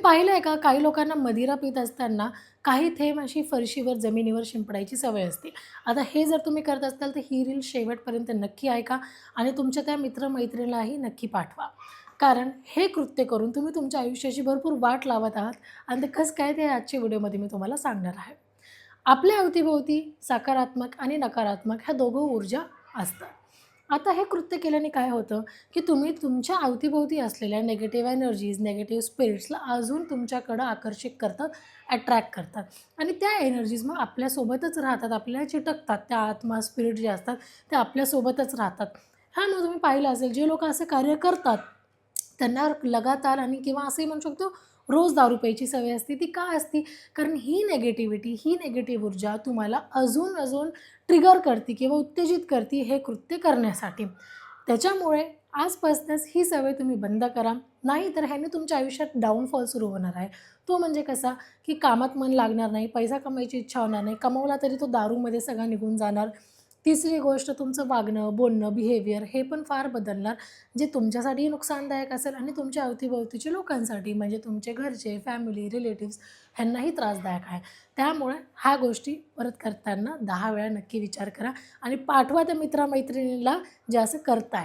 पाहिलं आहे का, काही लोकांना मदिरा पीत असताना काही थेंब अशी फरशीवर, जमिनीवर शिंपडायची सवय असते. आता हे जर तुम्ही करत असाल, तर ही रील शेवटपर्यंत नक्की ऐका आणि तुमच्या त्या मित्र-मैत्रिणीलाही नक्की पाठवा. कारण हे कृत्य करून तुम्ही तुमच्या आयुष्याची भरपूर वाट लावत आहात आणि ते कसं काय ते आजच्या व्हिडिओमध्ये मी तुम्हाला सांगणार आहे. आपल्या अवतीभोवती सकारात्मक आणि नकारात्मक ह्या दोघं ऊर्जा असतात. आता हे कृत्य केल्याने काय होतं, की तुम्ही तुमच्या अवतीभोवती असलेल्या निगेटिव्ह एनर्जीज, निगेटिव्ह स्पिरिट्सला अजून तुमच्याकडं आकर्षित करतात, अट्रॅक्ट करतात आणि त्या एनर्जीज मग आपल्यासोबतच राहतात, आपल्याला चिटकतात. त्या आत्मा, स्पिरिट जे असतात ते आपल्यासोबतच राहतात. हां, मग तुम्ही पाहिलं असेल जे लोकं असं कार्य करतात, त्यांना लगातार आणि किंवा असंही म्हणू शकतो रोज दारू प्यायची सवय असते. ती का असते? कारण ही निगेटिव्हिटी, ही निगेटिव्ह ऊर्जा तुम्हाला अजून ट्रिगर करते किंवा उत्तेजित करते हे कृत्य करण्यासाठी. त्याच्यामुळे आजपासूनच ही सवय तुम्ही बंद करा. नाहीतर ह्याने तुमच्या आयुष्यात डाउनफॉल सुरू होणार आहे. तो म्हणजे कसा, की कामात मन लागणार नाही, पैसा कमवायची इच्छा होणार नाही, कमवला तरी तो दारूमध्ये सगळा निघून जाणार. तिसरी गोष्ट तुमचं वागणं, बोलणं, बिहेवियर हे पण फार बदलणार, जे तुमच्यासाठीही नुकसानदायक असेल आणि तुमच्या अवतीभोवतीच्या लोकांसाठी म्हणजे तुमचे घरचे, फॅमिली, रिलेटिव्हज ह्यांनाही त्रासदायक आहे. त्यामुळे ह्या गोष्टी परत करताना 10 वेळा नक्की विचार करा आणि पाठवा त्या मित्र जे असं करताय.